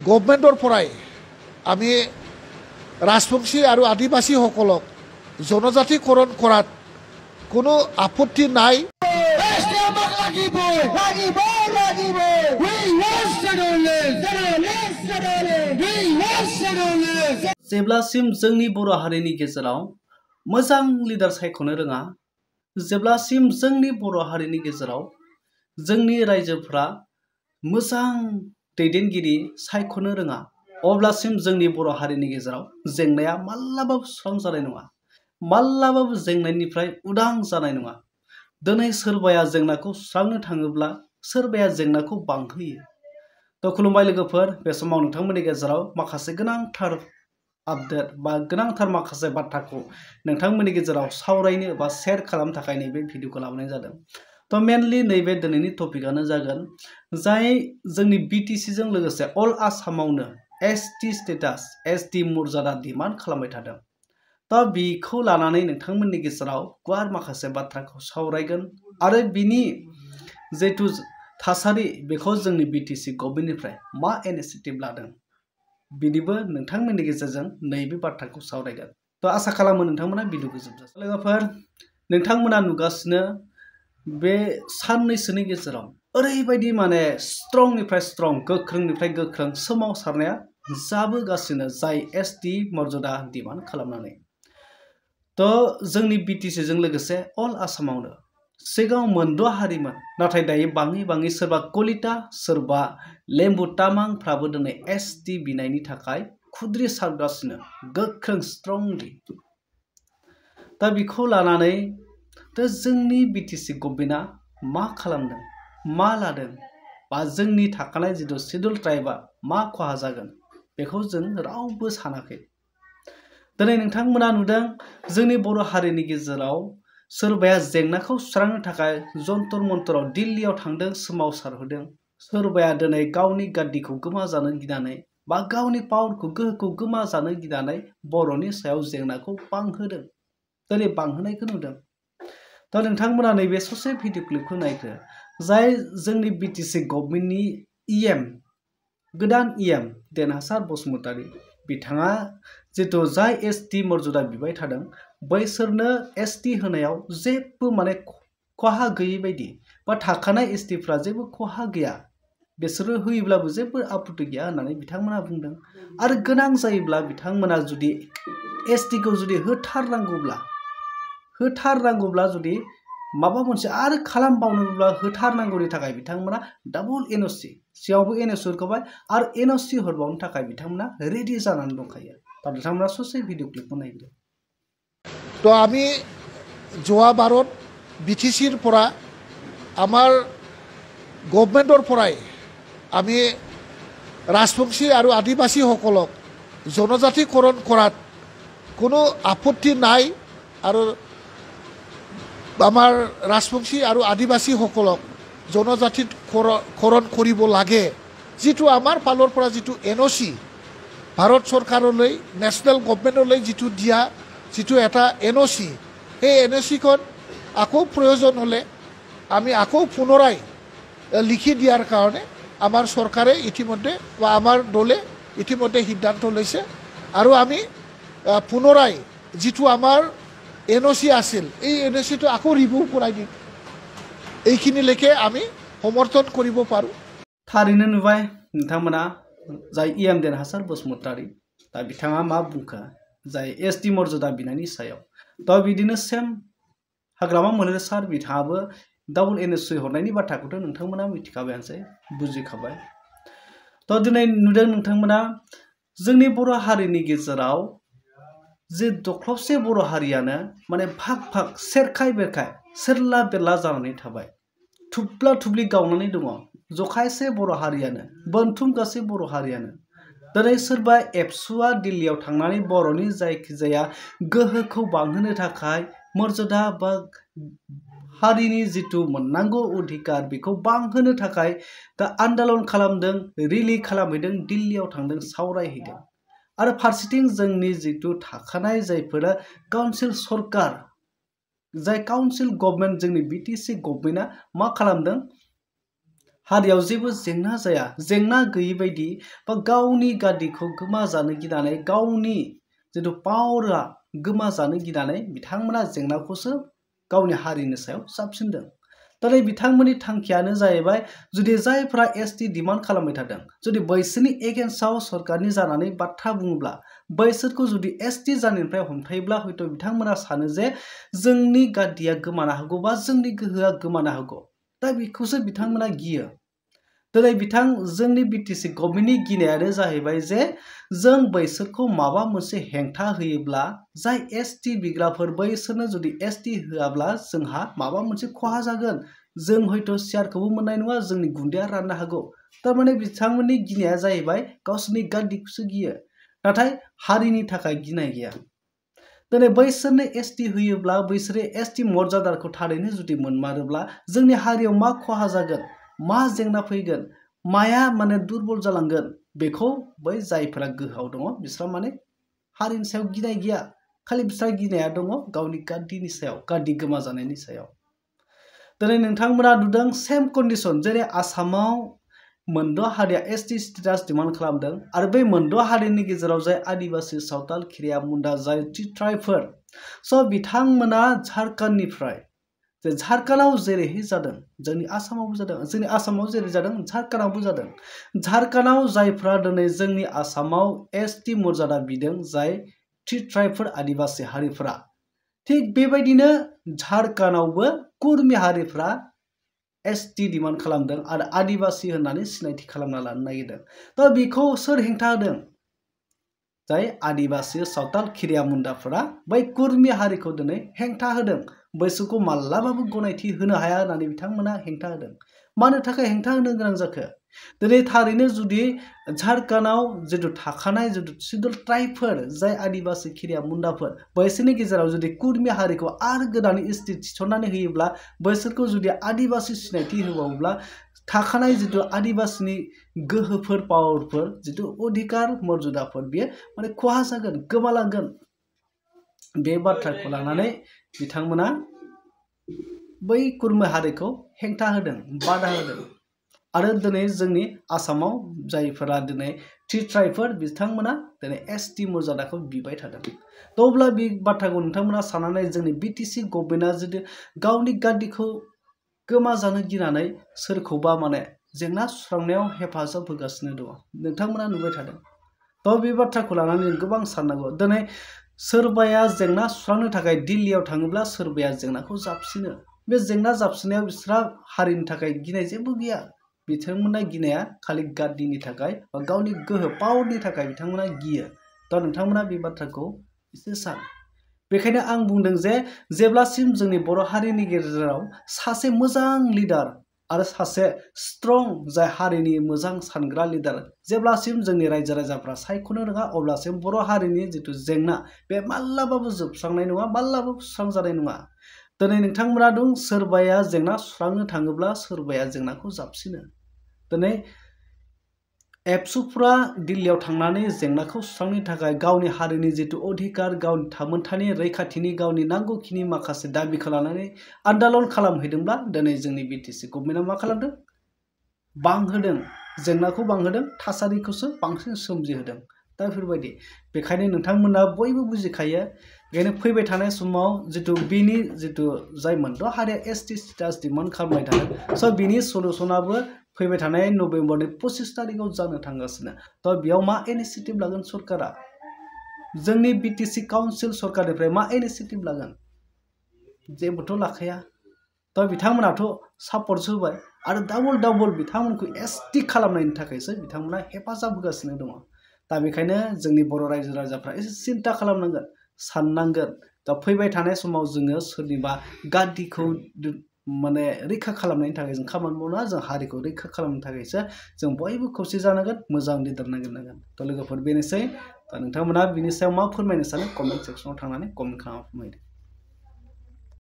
গভৰ্ণমেণ্টৰ পৰাই আমি ৰাজবংশী আৰু আদিবাসীসকলক জনজাতিকৰণ কৰাত কোনো আপত্তি নাই। जेब्लासिम जोंनि बर' हारिनि गेजेराव मोजां लिडार सायख'नो रोङा, जेब्लासिम जोंनि बर' हारिनि गेजेराव जोंनि रायजोफ्रा मोजां दैदेनगिरि सायख'नो रोङा, अब्लासिम जोंनि बर' हारिनि गेजेराव जेंनाया माब्लाबाबो सुस्रांजानाय नङा, माब्लाबाबो जेंनानिफ्राय उदां जानाय नङा। दिनै सोरबाया जेंनाखौ सुस्रांनो थाङोब्ला सोरबाया जेंनाखौ बांहोयो। तो खुलुमबाय लोगोफोर, बे समाव नोंथांमोननि गेजेराव माखासे गोनांथार आपडेट बा गोनांथार माखासे बाथ्राखौ नोंथांमोननि गेजेराव सावरायनो बा शेयार खालामनो थाखाय नैबे भिडिअखौ लाबोनाय जादों। तो मेनलि नैबे दिनैनि टपिकआनो जागोन जाय जोंनि बिटिसिजों लोगोसे अल आसामावनो एसटि स्टेटास, एसटि मर्यादा डिमान्ड खालामबाय थादों। तो बेखौ लानानै नोंथांमोननि गेजेराव गुवार माखासे बाथ्राखौ सावरायगोन आरो बिनि जिहेतु थासारि बेखौ जोंनि बिटिसि गभर्नमेन्टनिफ्राय मा इनिशिएटिभ लादों बिदिबो नोंथांमोननि गेजेरजों नैबे बाथ्राखौ सावरायगोन। तो आसा खालामो नोंथांमोना भिडिअखौ जोबजासिम। लोगोफोर, नोंथांमोना नुगासिनो बे साननैसोनि गेजेराव ओरैबायदि माने स्ट्रंनिफ्राय स्ट्रं, गोख्रोंनिफ्राय गोख्रों सोमावसारनाया जाबोगासिनो जाय एसटि मर्यादा डिमान्ड खालामनानै। तो जोंनि बिटिसिजों लोगोसे अल आसामावनो सिगाङाव मोनद' हारिमोन, नाथाय दायो बाङै बाङै सोरबा कलिता, सोरबा लेम्बु तामांफ्राबो दिनै एसटि बिनायनि थाखाय खुद्रि सारगासिनो गोख्रों स्ट्रंलि। दा बेखौ लानानै जोंनि बिटिसि गभर्नमेन्टआ मा खालामदों, मा लादों, बा जोंनि थाखानाय जिथु शिड्युल ट्राइबआ मा खहा जागोन बेखौ जों रावबो सानाखै। दिनै नोंथांमोना नुदों जोंनि बर' हारिनि गेजेराव सोरबाया जेंनाखौ सुस्रांनो थाखाय जन्तर मन्तराव दिल्लीयाव थांदों, सोमावसारहोदों। सोरबाया दिनै गावनि गाद्दिखौ गोमाजानो गिनानै बा गावनि पावारखौ, गोहोखौ गोमाजानो गिनानै बर'नि सायाव जेंनाखौ बांहोदों, दिनै बांहोनायखौ नुदों। दा नोंथांमोना नैबे ससे भिडिअ क्लिपखौ नायखो, जाय जोंनि बिटिसि गभर्नमेन्टनि इएम, गोदान इएम देरहासार बसुमतारी बिथाङा जितु जाय एसटि मर्यादा बिबाय थादों बैसोरनो एसटि होनायाव जेबो माने खहा गैयै बायदि, बा थाखानाय एसटिफ्रा जेबो खहा गैया, बिसोरो होयोब्लाबो जेबो आपत्ति गैया होननानै बिथांमोना बुंदों। आरो गोनां जायोब्ला बिथांमोना जुदि एसटिखौ जुदि होथारनांगौब्ला जुदि माबा मोनसे आरो खालामबावनोब्ला होथारनांगौनि थाखाय बिथांमोना डाबल एनअसि, सिगाङावबो एनअसि हरखाबाय आरो एनअसि हरबावनो थाखाय बिथांमोना रेडि जानानै दंखायो। दा बिथांमोना ससे भिडिअ क्लिपखौ नायग्रो। তো আমি যোৱা বাৰত বিটিচিৰ পৰা আমাৰ গভৰ্ণমেণ্টৰ পৰাই আমি ৰাজবংশী আৰু আদিবাসীসকলক জনজাতিকৰণ কৰাত কোনো আপত্তি নাই আৰু আমাৰ ৰাজবংশী আৰু আদিবাসীসকলক জনজাতিকৰণ কৰিব লাগে। যিটো আমাৰ ফালৰ পৰা যিটো এনঅচি ভাৰত চৰকাৰলৈ, নেশ্যনেল গভৰ্ণমেণ্টলৈ যিটো দিয়া যিটো এটা এনঅচি, সেই এনঅচিখন আকৌ প্ৰয়োজন হ'লে আমি আকৌ পুনৰাই লিখি দিয়াৰ কাৰণে আমাৰ চৰকাৰে ইতিমধ্যে বা আমাৰ দলে ইতিমধ্যে সিদ্ধান্ত লৈছে। আৰু আমি পুনৰাই যিটো আমাৰ এনঅচি আছিল এই এনঅচিটো আকৌ ৰিভিউ কৰাই দিম, এইখিনিলৈকে আমি সমৰ্থন কৰিব পাৰোঁ। थारैनो नुबाय नोंथांमोना जाय इएम देरहासार बसुमतारी, दा बिथाङा मा बुंखो जाय एसटि मर्यादा बिनायनि सायाव। दा बिदिनो सेम हाग्रामा मनोहर सार बिथाङाबो डाबल एनअसि हरनायनि बाथ्राखौथ' नोंथांमोना मिथिखाबायानोसै, बुजिखाबाय। तो दिनै नुदों नोंथांमोना जोंनि बर' हारिनि गेजेराव जे दख्लबसे बर' हारियानो माने भाग भाग, सेरखाय बेरखाय, सेरला बेरला जानानै थाबाय, थुब्ला थुब्लि गावनानै दङ। जखायसे बर' हारियानो, बोनथुम गासै बर' हारियानो दिनै सोरबा एबसुआ दिल्लीयाव थांनानै बर'नि जायखिजाया गोहोखौ बांहोनो थाखाय मर्यादा बा हारिनि जिथु मोननांगौ अधिकार बेखौ बांहोनो थाखाय दा आन्दोलन खालामदों, रेलि खालामहैदों, दिल्लीयाव थांदों, सावरायहैदों। आरो फारसेथिं जोंनि जिथु थाखानाय जायफोरा काउन्सिल सरकार, जाय काउन्सिल गभर्नमेन्ट जोंनि बिटिसि गभर्नमेन्टआ मा खालामदों, हारियाव जेबो जेंना जाया जेंना गैयै बायदि बा गावनि गादिखौ गोमाजानो गिनानै गावनि जिथु पावारा गोमाजानो गिनानै बिथांमोना जेंनाखौसो गावनि हारिनि सायाव जाबसिनदों। दिनै बिथांमोननि थांखियानो जाहैबाय जुदि जायफ्रा एसटि डिमान्ड खालामबाय थादों जुदि बैसोरनि एगेन्स्टआव सरकारनि जानानै बाथ्रा बुङोब्ला बैसोरखौ जुदि एसटि जानायनिफ्राय हमथायोब्ला हयथ' बिथांमोना सानो जे जोंनि गादिया गोमानो हागौ बा जोंनि गोहोआ गोमानो हागौ। दा बेखौसो बिथांमोना गियो। दिनै जोंनि बिटिसि गभर्नमेन्टनि गिनायानो जाहैबाय जे जों बैसोरखौ माबा मोनसे हेंथा होयोब्ला जाय एसटि बिग्राफोर बैसोरनो जुदि एसटि होआब्ला जोंहा माबा मोनसे खहा जागोन जों हयथ' सियारखौबो मोननाय नङा जोंनि गुन्दैया राननो हागौ। थारमाने बिथांमोननि गिनाया जाहैबाय गावसोरनि गादिखौसो गियो नाथाय हारिनि थाखाय गिनाय गैया। दिनै बैसोरनो एसटि होयोब्ला बैसोरो एसटि मर्यादाखौ थारैनो जुदि मोनमारोब्ला जोंनि हारियाव मा खहा जागोन मा जेंना फैगोन माया माने दुरबल जालांगोन बेखौ बै जायफोरा गोहोआव दङ बिसोरहा माने हारिनि सायाव गिनाय गैया खालि बिसोरहा गिनाया दङ गावनि गादिनि सायाव गादि गोमाजानायनि सायाव। दिनै नोंथांमोना नुदों सेम कन्डिसन जेरै आसामाव मोनद' हारिया एसटि स्टेटास डिमान्ड खालामदों आरो बै मोनद' हारिनि गेजेराव जाय आदिबासि सावताल खिरिया मुन्डा जाय ट्राइबफोर स' बिथांमोना झारखन्डनिफ्राय जे झारखन्डआव जेरैहाय जादों जोंनि आसामावबो जादों जोंनि आसामाव जेरै जादों झारखन्डआवबो जादों। झारखन्डआव जायफ्रा दिनै जोंनि आसामाव एसटि मर्यादा बिदों जाय ट्राइबफोर आदिबासि हारिफोरा थिग बेबायदिनो झारखन्डआवबो कुर्मि हारिफ्रा एसटि डिमान्ड खालामदों आरो आदिबासि होननानै सिनायथि खालामना लानो नागिरदों। दा बेखौ सोर हेंथा होदों जाय आदिबासि सावताल खिरिया मुन्डाफोरा बै कुर्मि हारिखौ दिनै हेंथा होदों बैसोरखौ माब्लाबाबो गनायथि होनो हाया होननानै बिथांमोना हेंथा होदों। मानो थाखाय हेंथा होनो गोनां जाखो दिनै थारैनो जुदि झारखन्डआव जिथु थाखानाय जिथु सिदुल ट्राइबफोर जाय आदिबासि खिरिया मुन्डाफोर बैसोरनि गेजेराव जुदि कुर्मि हारिखौ आरो गोदानै एसटि थिसननानै होयोब्ला बैसोरखौ जुदि आदिबासि सिनायथि होबावोब्ला थाखानाय जिथु आदिबासिनि गोहोफोर पावारफोर जिथु अधिकार मर्यादाफोर बेयो माने खहा जागोन गोमालांगोन। बे बाथ्राखौ लानानै बिथांमोना बै कुर्मि हारिखौ हेंथा होदों बादा होदों आरो दिनै जोंनि आसामाव जायफोरा दिनै ट्राइबफोर बिथांमोना दिनै एसटि मर्यादाखौ बिबाय थादों। थ' अब्ला बे बाथ्राखौ नोंथांमोना साननानै जोंनि बिटिसि गभर्नमेन्टआ जुदि गावनि गादिखौ गोमाजानो गिनानै सोरखौबा माने जेंना सुस्रांनायाव हेफाजाब होगासिनो दङ नोंथांमोना नुबाय थादों। थ' बे बाथ्राखौ लानानै गोबां साननांगौ दिनै सोरबाया जेंना सुस्रांनो थाखाय दिल्लीयाव थाङोब्ला सोरबाया जेंनाखौ जाबसिनो बे जेंना जाबसिननायाव बिसोरहा हारिनि थाखाय गिनाय जेबो गैया बिथांमोना गिनाया खालि गादिनि थाखाय बा गावनि गोहो पावारनि थाखाय बिथांमोना गियो। थ' नोंथांमोना बे बाथ्राखौ एसे सान। बेखायनो आं बुंदों जे जेब्लासिम जोंनि बर' हारिनि गेजेराव सासे मोजां लिडार आरो सासे स्ट्रं जाय हारिनि मोजां सानग्रा लिडार जेब्लासिम जोंनि रायजो राजाफ्रा सायख'नो रोङा अब्लासिम बर' हारिनि जिथु जेंना बे माब्लाबाबो जोबस्रांनाय नङा माब्लाबाबो सुस्रांजानाय नङा। दिनै नोंथांमोना दं सोरबाया जेंना सुस्रांनो थाङोब्ला सोरबाया जेंनाखौ जाबसिनो। दिनै एबसुफ्रा दिल्लीयाव थांनानै जेंनाखौ सुस्रांनो थाखाय गावनि हारिनि जिथु अधिकार गावनि थामोनथानि रैखाथिनि गावनि नांगौखिनि माखासे दाबिखौ लानानै आन्दलन खालामहैदोंब्ला दिनै जोंनि बिटिसि गभर्नमेन्टआ मा खालामदों बांहोदों जेंनाखौ बांहोदों थासारिखौसो बांसिन सोमजिहोदों। दा बेफोरबायदि बेखायनो नोंथांमोना बयबो बुजिखायो बेखायनो फैबाय थानाय समाव जिथु बिनि जिथु जाय मोनद' हारिया एसटि स्टेटास डिमान्ड खालामबाय थादों स' बिनि सलुसनाबो फैबाय थानाय नभेम्बरनि 25 तारिखआव जानो थांगासिनो। थ' बेयाव मा इनिसियेटिभ लागोन सरकारा जोंनि बिटिसि काउन्सिल सरकारनिफ्राय मा इनिसियेटिभ लागोन जेबोथ' लाखाया। थ' बिथांमोनाथ' सापर्टसो होबाय आरो डाबल बिथांमोनखौ एसटि खालामनायनि थाखायसो बिथांमोना हेफाजाब होगासिनो दङ। दा बेखायनो जोंनि बर' रायजो राजाफ्रा एसे सिन्था खालामनांगोन साननांगोन दा फैबाय थानाय समाव जोङो सोरनिबा गादिखौ माने रैखा खालामनायनि थाखाय जों खामानि मावना जों हारिखौ रैखा खालामनो थाखायसो जों बयबो खौसे जानांगोन मोजां लिडार नागिरनांगोन। थ' लोगोफोर बेनोसै दा नोंथांमोना बिनि सायाव मा फोरमायनो सानो कमेन्ट सेक्सनाव थांनानै कमेन्ट खालामना फोरमायदो।